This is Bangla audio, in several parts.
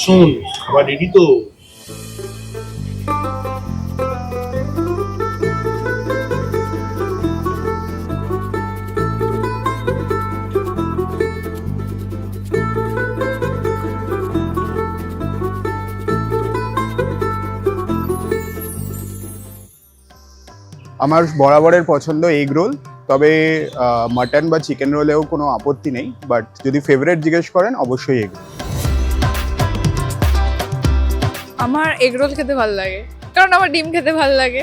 আসুন, খাবার রেডি তো? আমার বরাবরের পছন্দ এগ রোল, তবে মাটন বা চিকেন রোলেও কোনো আপত্তি নেই, বাট যদি ফেভারিট জিজ্ঞেস করেন অবশ্যই এগ রোল। আমার এগ রোল খেতে ভালো লাগে, কারণ আমার ডিম খেতে ভালো লাগে।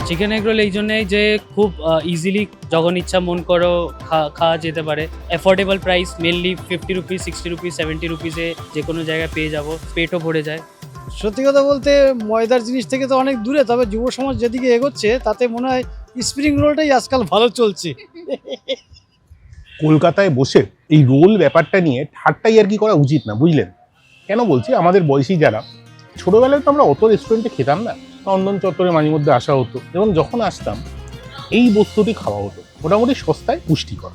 চিকেন এগ রোল এই জন্যই যে খুব ইজিলি যখন ইচ্ছা মন করো খাওয়া যেতে পারে। Affordable price, mainly 50 rupees, 60 rupees, 70 রুপিসে যে কোনো জায়গায় পেয়ে যাবো, পেটও ভরে যায়। সত্যি কথা বলতে ময়দার জিনিস থেকে তো অনেক দূরে, তবে যুব সমাজ যেদিকে এগোচ্ছে তাতে মনে হয় স্প্রিং রোলটাই আজকাল ভালো চলছে। কলকাতায় বসে এই রোল ব্যাপারটা নিয়ে ঠাট্টাই আর কি করা উচিত না, বুঝলেন? কেন বলছি, আমাদের বয়সী যারা, ছোটবেলায় তো আমরা অত রেস্টুরেন্টে খেতাম না, নন্দন চত্বরে মাঝে মধ্যে আসা হতো, এবং যখন আসতাম এই বস্তুটি খাওয়া হতো, মোটামুটি সস্তায় পুষ্টিকর।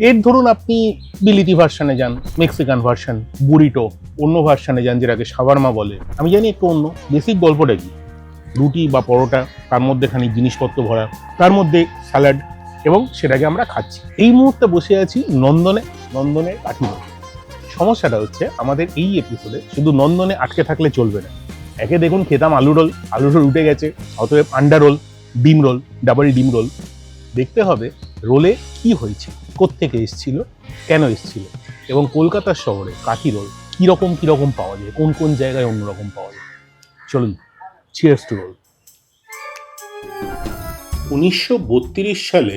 এর ধরুন আপনি বিলিতি ভার্সানে যান, মেক্সিকান ভার্সান, বুরিটো, অন্য ভার্সানে যান যেটাকে শাওয়ারমা বলে, আমি জানি একটু অন্য। বেসিক গল্পটা কি, রুটি বা পরোটা, তার মধ্যে খানিক জিনিসপত্র ভরা, তার মধ্যে স্যালাড, এবং সেটাকে আমরা খাচ্ছি। এই মুহূর্তে বসে আছি নন্দনে কাঠিমা। সমস্যাটা হচ্ছে আমাদের এই এপিসোডে শুধু নন্দনে আটকে থাকলে চলবে না। একে দেখুন খেতাম আলু রোল উঠে গেছে, অতএব আন্ডা রোল, ডিম রোল, ডাবল ডিম রোল। দেখতে হবে রোলে কি হয়েছে, কোত্থেকে এসেছিল, কেন এসেছিল, এবং কলকাতার শহরে কাঠি রোল কিরকম পাওয়া যায়, কোন কোন জায়গায় অন্যরকম পাওয়া যায়। চলুন, চিয়ার্স টু রোল। 1932 সালে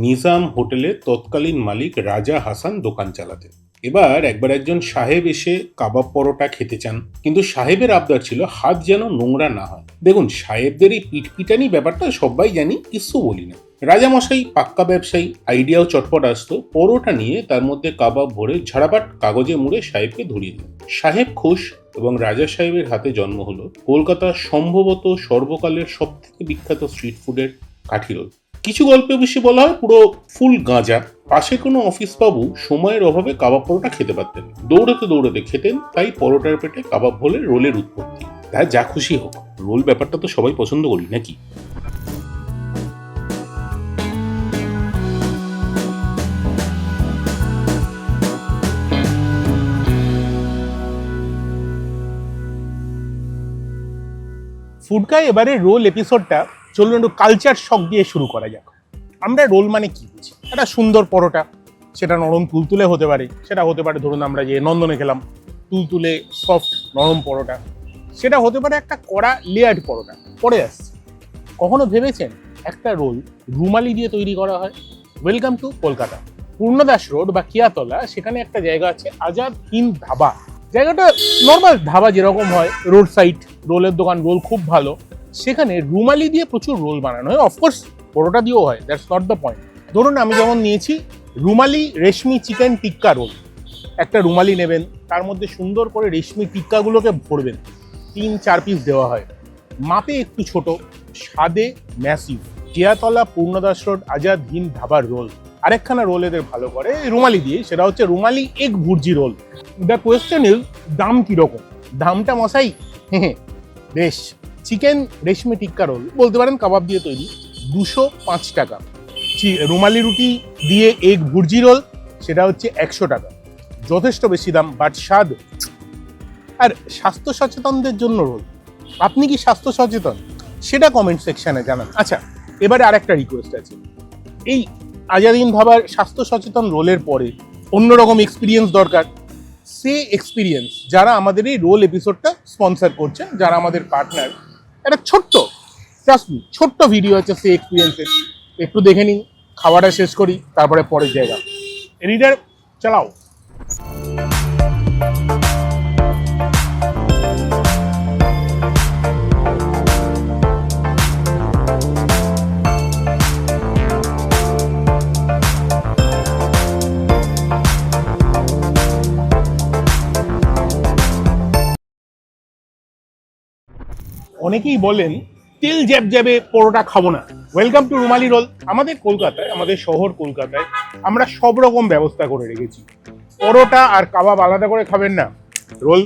নিজাম হোটেলে তৎকালীন মালিক রাজা হাসান দোকান চালাতেন। একবার একজন সাহেব এসে কাবাব পরোটা খেতে চান, কিন্তু সাহেবের আবদার ছিল হাত যেন নোংরা না হয়। দেখুন, সাহেবদের এই পিটপিটানি ব্যাপারটা সবাই জানি, কিছু বলি না। রাজামশাই পাক্কা ব্যবসায়ী, আইডিয়াও চটপট আসতো। পরোটা নিয়ে তার মধ্যে কাবাব ভরে ঝাড়াপাট কাগজে মুড়ে সাহেবকে ধরিয়ে দিলেন। সাহেব খুশ, এবং রাজা সাহেবের হাতে জন্ম হলো কলকাতার সম্ভবত সর্বকালের সব থেকে বিখ্যাত স্ট্রিট ফুডের কাঠি রোল। কিছু গল্পে বেশি বলা হয় পুরো ফুল গাঁজা। পাশে কোনো অফিস বাবু সময়ের অভাবে কাবাব পরোটা খেতে পারতেন, দৌড়াতে খেতেন, তাই পরোটার পেটে কাবাব হলে রোলের উৎপত্তি। তাই যা খুশি হোক, রোল ব্যাপারটা তো সবাই পছন্দ করি নাকি? ফুডকায় এবারে রোল এপিসোডটা চলুন একটু কালচার শক দিয়ে শুরু করা যাক। আমরা রোল মানে কি বুঝি? একটা সুন্দর পরোটা, সেটা নরম তুলতুলে হতে পারে, সেটা হতে পারে ধরুন আমরা যে নন্দনে খেলাম তুলতুলে সফট নরম পরোটা, সেটা হতে পারে একটা কড়া লেয়ার্ড পরোটা। পরে আসছে, কখনো ভেবেছেন একটা রোল রুমালি দিয়ে তৈরি করা হয়? Welcome to Kolkata. Purnadas road বা কিয়াতলা, সেখানে একটা জায়গা আছে আজাদ হিন্দ ধাবা। জায়গাটা নর্মাল ধাবা যেরকম হয়, রোড সাইড রোলের দোকান, রোল খুব ভালো। সেখানে রুমালি দিয়ে প্রচুর রোল বানানো হয়, অফকোর্স পরোটা দিয়েও হয়, দ্যাটস নট দ্য পয়েন্ট। ধরুন আমি যেমন নিয়েছি রুমালি রেশমি চিকেন টিক্কা রোল। একটা রুমালি নেবেন, তার মধ্যে সুন্দর করে রেশমি টিক্কাগুলোকে ভরবেন, 3-4 পিস দেওয়া হয়, মাপে একটু ছোট, স্বাদে ম্যাসিভ। জিয়াতলা পূর্ণদাস রোড আজাদ হিন্দ ধাবার রোল। আরেকখানা রোল এদের ভালো করে রুমালি দিয়ে, সেটা হচ্ছে rumali egg bhurji roll. The question is, দাম কিরকম? দামটা মশাই বেশ। চিকেন রেশমি টিক্কা রোল বলতে পারেন কাবাব দিয়ে তৈরি, 205 টাকা। রুমালি রুটি দিয়ে এগ ভুর্জি রোল, সেটা হচ্ছে 100 টাকা। যথেষ্ট বেশি দাম, বাট স্বাদ। আর স্বাস্থ্য সচেতনদের জন্য রোল, আপনি কি স্বাস্থ্য সচেতন? সেটা কমেন্ট সেকশনে জানান। আচ্ছা, এবারে আরেকটা রিকোয়েস্ট আছে। এই আজাদিন ধাবার স্বাস্থ্য সচেতন রোলের পরে অন্যরকম এক্সপিরিয়েন্স দরকার। সে এক্সপিরিয়েন্স যারা আমাদের এই রোল এপিসোডটা স্পন্সর করছেন, যারা আমাদের পার্টনার, একটা ছোট্ট ভিডিও আছে সে এক্সপিরিয়েন্সের, একটু দেখে নিন। খাওয়াটা শেষ করি, তারপরে পরের জায়গা। এডিটর চালাও। অনেকেই বলেন তেল জ্যাবে পরোটা খাবো না। Welcome to rumali roll. আমাদের কলকাতায়, আমাদের শহর কলকাতায় আমরা সব রকম ব্যবস্থা করে রেখেছি। পরোটা আর কাবাব আলাদা করে খাবেন না, রোল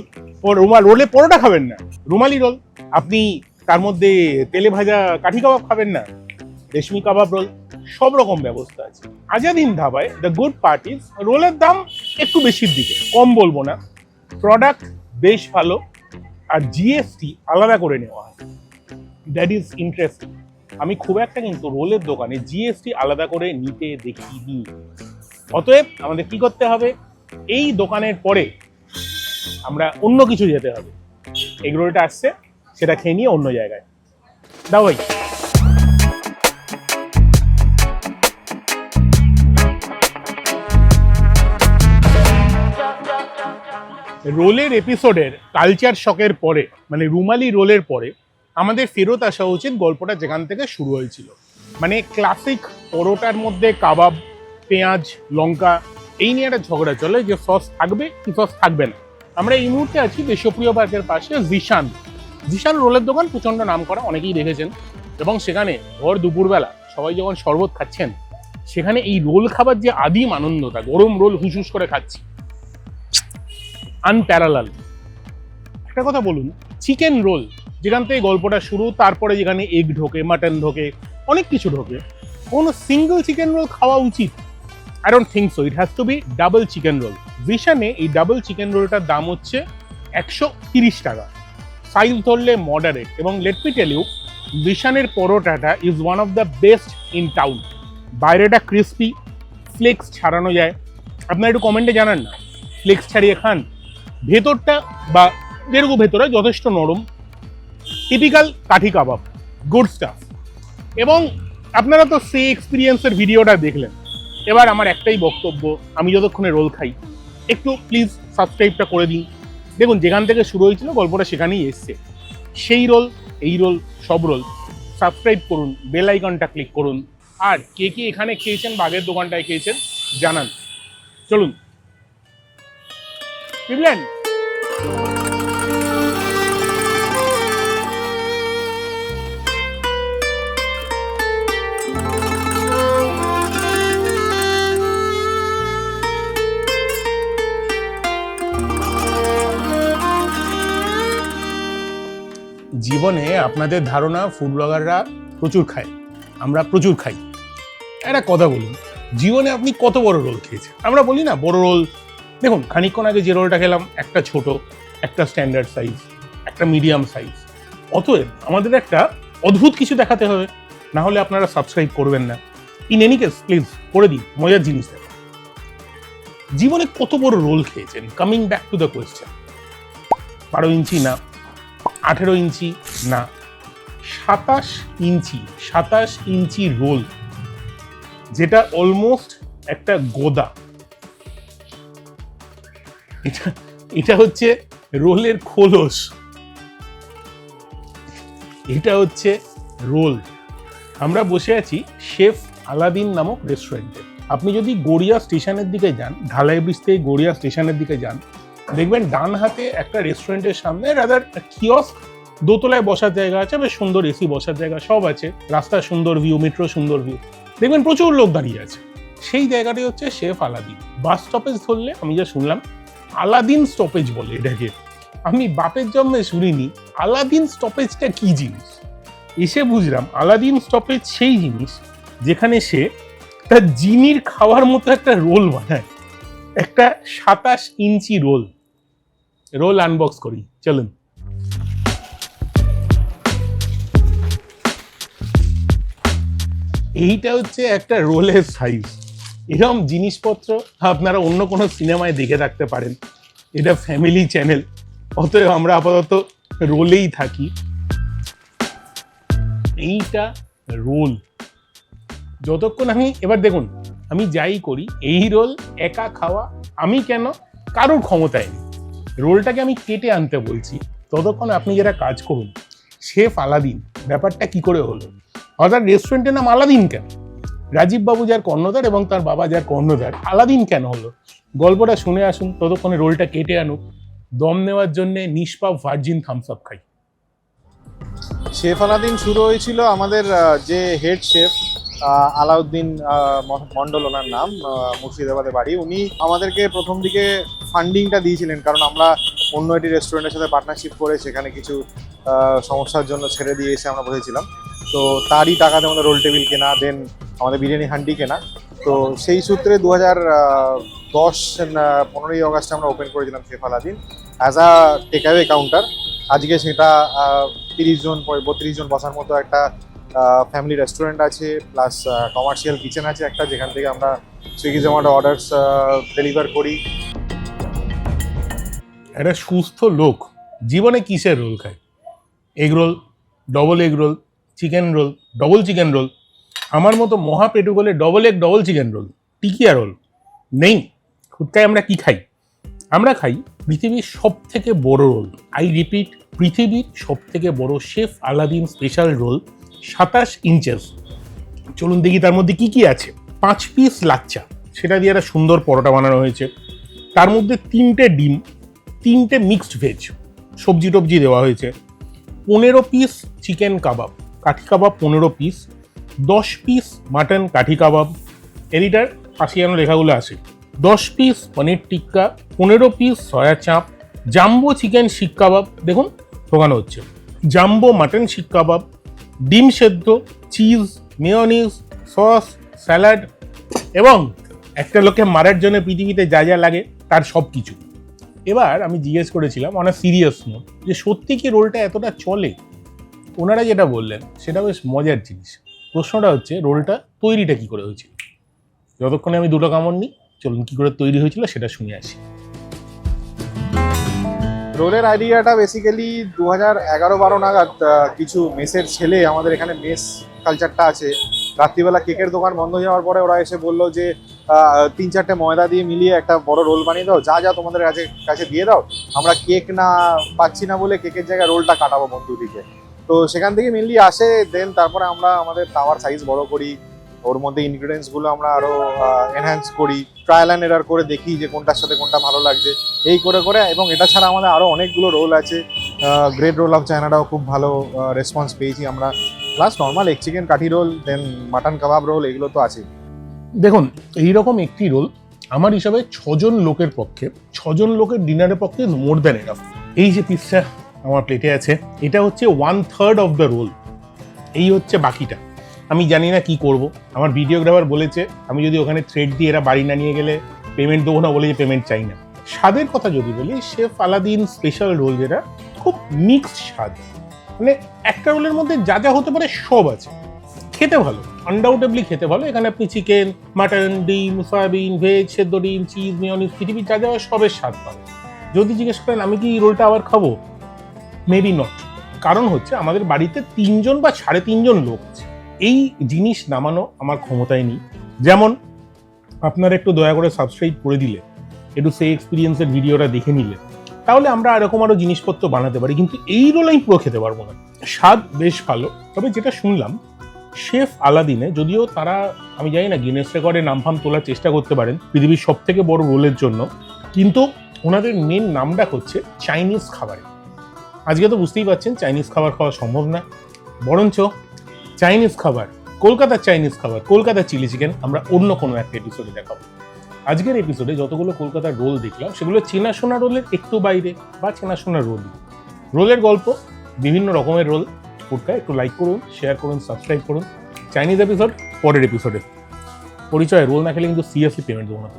রোলে পরোটা খাবেন না, রুমালি রোল, আপনি তার মধ্যে তেলে ভাজা কাঠি কাবাব খাবেন না, রেশমি কাবাব রোল, সব রকম ব্যবস্থা আছে আজাদিন ধাবায়। দ্য গুড পার্ট ইজ রোলের দাম একটু বেশির দিকে, কম বলবো না, প্রোডাক্ট বেশ ভালো, আর জিএসটি আলাদা করে নেওয়া হয়। That is interesting. আমি খুব একটা কিন্তু রোলের দোকানে জিএসটি আলাদা করে নিতে দেখিনি। অতএব আমাদের কি করতে হবে, এই দোকানের পরে আমরা অন্য কিছু যেতে হবে। এগ রোলটা আসছে, সেটা খেয়ে নিয়ে অন্য জায়গায় দাও ভাই। রোলের এপিসোডের কালচার শকের পরে, মানে রুমালি রোলের পরে আমাদের ফেরত আসা উচিত গল্পটা যেখান থেকে শুরু হয়েছিল। মানে ক্লাসিক পরোটার মধ্যে কাবাব, পেঁয়াজ, লঙ্কা, এই নিয়ে একটা ঝগড়া চলে যে সস থাকবে কি সস থাকবে না। আমরা এই মুহূর্তে আছি দেশপ্রিয় পার্কের পাশে জিশান। জিশান রোলের দোকান প্রচণ্ড নাম করা, অনেকেই দেখেছেন। এবং সেখানে ভর দুপুরবেলা সবাই যখন শরবত খাচ্ছেন, সেখানে এই রোল খাবার যে আদিম আনন্দটা, গরম রোল হুসহুস করে খাচ্ছি, আনপ্যারালাল। একটা কথা বলুন, চিকেন রোল যেখান থেকে গল্পটা শুরু, তারপরে যেখানে এগ ঢোকে, মাটন ঢোকে, অনেক কিছু ঢোকে, কোনো সিঙ্গল চিকেন রোল খাওয়া উচিত? I don't think so. It has to be double chicken roll. জিশানে এই ডাবল চিকেন রোলটার দাম হচ্ছে 130 টাকা, সাইজ ধরলে মডারেট। এবং লেট মি টেল ইউ, জিশানের পরোটাটা is one of the best in town. বাইরেটা ক্রিস্পি, ফ্লেক্স ছাড়ানো যায়। আপনারা একটু কমেন্টে জানান না, ফ্লেক্স ছাড়িয়ে খান? ভেতরটা বা যেরকম ভেতরে যথেষ্ট নরম, টিপিক্যাল কাঠি কাবাব, গুড স্টাফ। এবং আপনারা তো সেই এক্সপিরিয়েন্সের ভিডিওটা দেখলেন। এবার আমার একটাই বক্তব্য, আমি যতক্ষণে রোল খাই, একটু প্লিজ সাবস্ক্রাইবটা করে দিন। দেখুন, যেখান থেকে শুরু হয়েছিল গল্পটা সেখানেই এসছে। সেই রোল, এই রোল, সব রোল সাবস্ক্রাইব করুন, বেল আইকনটা ক্লিক করুন। আর কে কে এখানে খেয়েছেন বা আগের দোকানটায় খেয়েছেন জানান। চলুন বুঝলেন। জীবনে আপনাদের ধারণা ফুড ব্লগাররা প্রচুর খায়, আমরা প্রচুর খাই। একটা কথা বলুন, জীবনে আপনি কত বড় রোল খেয়েছেন? আমরা বলি না বড় রোল। দেখুন, খানিকক্ষণ আগে যে রোলটা খেলাম, একটা ছোট, একটা স্ট্যান্ডার্ড সাইজ, একটা মিডিয়াম সাইজ। অতএব আমাদের একটা অদ্ভুত কিছু দেখাতে হবে, না হলে আপনারা সাবস্ক্রাইব করবেন না। ইন এনি কেস প্লিজ করে দিন, মজার জিনিস দেখা। জীবনে কত বড় রোল খেয়েছেন? Coming back to the question. 12 ইঞ্চি না, 18 ইঞ্চি না, 27 ইঞ্চি। 27 ইঞ্চি রোল, যেটা অলমোস্ট একটা গোদা। এটা হচ্ছে রোলের খোলস, এটা হচ্ছে রোল। আমরা বসে আছি শেফ আলাদিন নামক রেস্টুরেন্টে। আপনি যদি গড়িয়া স্টেশনের দিকে যান, ঢালাই ব্রিজ থেকে গড়িয়া স্টেশনের দিকে যান, দেখবেন ডান হাতে একটা রেস্টুরেন্টের সামনে রাদার কিয়স্ক, দোতলায় বসার জায়গা আছে, বেশ সুন্দর এসি বসার জায়গা সব আছে, রাস্তার সুন্দর ভিউ, মেট্রো সুন্দর ভিউ, দেখবেন প্রচুর লোক দাঁড়িয়ে আছে। সেই জায়গাটি হচ্ছে শেফ আলাদিন। বাস স্টপেজ ধরলে আমি যা শুনলাম আলাদিন স্টপেজ বলে এটাকে। আমি বাপের জন্মে শুনিনি আলাদিন স্টপেজটা কি জিনিস। এসে বুঝলাম আলাদিন স্টপেজ সেই জিনিস যেখানে সে তার জিনির খাওয়ার মতো একটা রোল বানায়, একটা 27 ইঞ্চি রোল। রোল আনবক্স করি, চলুন। এইটা হচ্ছে একটা রোলের সাইজ। এরকম জিনিসপত্র আপনারা অন্য কোনো সিনেমায় দেখে থাকতে পারেন। এটা ফ্যামিলি চ্যানেল, অতএব আমরা আপাতত রোলেই থাকি। এইটা রোল। যতক্ষণ আমি, এবার দেখুন, আমি যাই করি, এই রোল একা খাওয়া আমি কেন, কারোর ক্ষমতায় নেই। রোলটাকে আমি কেটে আনতে বলছি, ততক্ষণ আপনি যারা কাজ করুন। শেফ আলাদিন, ব্যাপারটা কি করে হলো? অর্থাৎ রেস্টুরেন্টের নাম আলাদিন কেন? রাজীব বাবু যার কর্ণধার এবং তার বাবা যার কর্ণধার, আলাদিন কেন হলো? গল্পটা শুনে আসুন, ততক্ষণে রোলটা কেটে আনুক। দম নেওয়ার জন্য নিষ্পাপ ভার্জিন থামস আপ খাই। শেফ আলাদিন শুরু হয়েছিল আমাদের যে হেড শেফ আলাউদ্দিন মন্ডল ওনার নাম, মুর্শিদাবাদে বাড়ি। উনি আমাদেরকে প্রথম দিকে ফান্ডিংটা দিয়েছিলেন, কারণ আমরা অন্য একটি রেস্টুরেন্টের সাথে পার্টনারশিপ করে সেখানে কিছু সমস্যার জন্য ছেড়ে দিয়ে এসে আমরা বসেছিলাম। তো তারই টাকাতে আমাদের রোল টেবিল কেনা, দেন আমাদের বিরিয়ানি হান্ডি কেনা। তো সেই সূত্রে 15ই অগাস্ট আমরা ওপেন করেছিলাম chef Aladdin as a take away counter. আজকে সেটা 32 জন বসার মতো একটা ফ্যামিলি রেস্টুরেন্ট আছে, প্লাস কমার্শিয়াল কিচেন আছে একটা, যেখান থেকে আমরা সুইগি জোম্যাটো অর্ডারস ডেলিভার করি। একটা সুস্থ লোক জীবনে কিসের রোল খায়? Egg roll, double egg roll, chicken roll, double chicken roll, আমার মতো মহা পেটু গলে double egg double chicken roll, tikia roll নেই। ফুটকায় আমরা কি খাই? আমরা খাই পৃথিবীর সব থেকে বড় রোল। আই রিপিট, পৃথিবীর সব থেকে বড় chef Aladdin special roll, 27 inches. চলুন দেখি তার মধ্যে কি কি আছে। 5 পিস লাচ্চা, সেটা দিয়ে একটা সুন্দর পরোটা বানানো হয়েছে। তার মধ্যে 3টে ডিম, 3টে মিক্সড ভেজ, সবজি টবজি দেওয়া হয়েছে। 15 পিস চিকেন কাবাব, কাঠি কাবাব 15 পিস, 10 পিস মাটন কাঠি কাবাব, এডিটার ফাঁসিয়ানো লেখাগুলো আছে, 10 piece paneer tikka, 15 piece soya চাপ, জাম্বো চিকেন শিক কাবাব, দেখুন ঠোকানো হচ্ছে, জাম্বো মাটন শিক কাবাব, ডিম সেদ্ধ, চিজ, মেয়োনিজ, সস, স্যালাড এবং একটা লোককে মারার জন্য পৃথিবীতে যা যা লাগে তার সব কিছু। এবার আমি জিজ্ঞেস করেছিলাম অন আ সিরিয়াস নোট যে সত্যি কি রোলটা এতটা চলে? ওনারা যেটা বললেন সেটা বেশ মজার জিনিস। প্রশ্নটা হচ্ছে রোলটা তৈরিটা কি করে হয়েছিল। যতক্ষণে আমি দুটো কামড় নিই, চলুন কি করে তৈরি হয়েছিল সেটা শুনে আসি। রোলের আইডিয়াটা বেসিক্যালি 2011-12 নাগাদ কিছু মেসের ছেলে, আমাদের এখানে মেস কালচারটা আছে, রাত্রিবেলা কেকের দোকান বন্ধ হয়ে যাওয়ার পরে ওরা এসে বললো যে 3-4টে ময়দা দিয়ে মিলিয়ে একটা বড় রোল বানিয়ে দাও, যা যা তোমাদের কাছে দিয়ে দাও, আমরা কেক না পাচ্ছি না বলে কেকের জায়গায় রোলটা কাটাবো বন্ধু দিকে। তো সেখান থেকে মেনলি আসে। দেন তারপরে আমরা আমাদের তাওয়ার সাইজ বড় করি, ওর মধ্যে ইনগ্রিডিয়েন্টসগুলো আমরা আরও এনহ্যান্স করি, ট্রায়াল অ্যান্ড এরার করে দেখি যে কোনটার সাথে কোনটা ভালো লাগছে, এই করে করে। এবং এটা ছাড়া আমাদের আরও অনেকগুলো রোল আছে। গ্রেট রোল অফ চায়নাটাও খুব ভালো রেসপন্স পেয়েছি আমরা, প্লাস নর্মাল এগ চিকেন কাঠি রোল, দেন মাটন কাবাব রোল, এগুলো তো আছে। দেখুন, এইরকম একটি রোল আমার হিসাবে 6 জন লোকের পক্ষে, 6 জন লোকের ডিনারের পক্ষে মোর দ্যান এনাফ। এই যে পিসটা আমার প্লেটে আছে, এটা হচ্ছে 1/3 অফ দ্য রোল, এই হচ্ছে বাকিটা। আমি জানি না কি করব। আমার ভিডিওগ্রাফার বলেছে আমি যদি ওখানে থ্রেড দিয়ে এরা বাড়ি না নিয়ে গেলে পেমেন্ট দেবো না, বলে যে পেমেন্ট চাই না। স্বাদের কথা যদি বলি, শেফ আলাদিন স্পেশাল রোল যেটা, খুব মিক্সড স্বাদ, মানে একটা রোলের মধ্যে যা যা হতে পারে সব আছে। খেতে ভালো, আনডাউটেবলি খেতে ভালো। এখানে আপনি চিকেন, মাটন, ডিম, সয়াবিন, ভেজ, সেদ্ধ ডিম, চিজ, মেয়োনিজ, পৃথিবীর যা যা সবের স্বাদ পাবেন। যদি জিজ্ঞেস করেন আমি কি এই রোলটা আবার খাবো, মেবি নট। কারণ হচ্ছে আমাদের বাড়িতে 3 জন বা 3.5 জন লোক আছে, এই জিনিস নামানো আমার ক্ষমতায় নেই। যেমন আপনারা একটু দয়া করে সাবস্ক্রাইব করে দিলে, একটু সেই এক্সপিরিয়েন্সের ভিডিওটা দেখে নিলে, তাহলে আমরা এরকম আরও জিনিসপত্র বানাতে পারি। কিন্তু এই রোল আমি পুরো খেতে পারবো না। স্বাদ বেশ ভালো, তবে যেটা শুনলাম শেফ আলাদিনে, যদিও তারা আমি জানি না গিনেস রেকর্ডে নামফাম তোলার চেষ্টা করতে পারেন পৃথিবীর সব থেকে বড় রোলের জন্য, কিন্তু ওনাদের মেন নামডাক হচ্ছে চাইনিজ খাবারে। আজকে তো বুঝতেই পারছেন চাইনিজ খাবার খাওয়া সম্ভব না, বরঞ্চ চাইনিজ খাবার, কলকাতার চাইনিজ খাবার, কলকাতার চিলি চিকেন আমরা অন্য কোনো একটা এপিসোডে দেখাবো। আজকের এপিসোডে যতগুলো কলকাতার রোল দেখলাম সেগুলো চেনাশোনা রোলের একটু বাইরে বা চেনাশোনা রোলের গল্প, বিভিন্ন রকমের রোল। ফুডকায় একটু লাইক করুন, শেয়ার করুন, সাবস্ক্রাইব করুন। চাইনিজ এপিসোড পরের এপিসোডে। পরিচয়, রোল না খেলে কিন্তু সিরিয়াসলি পেমেন্ট দেবো না।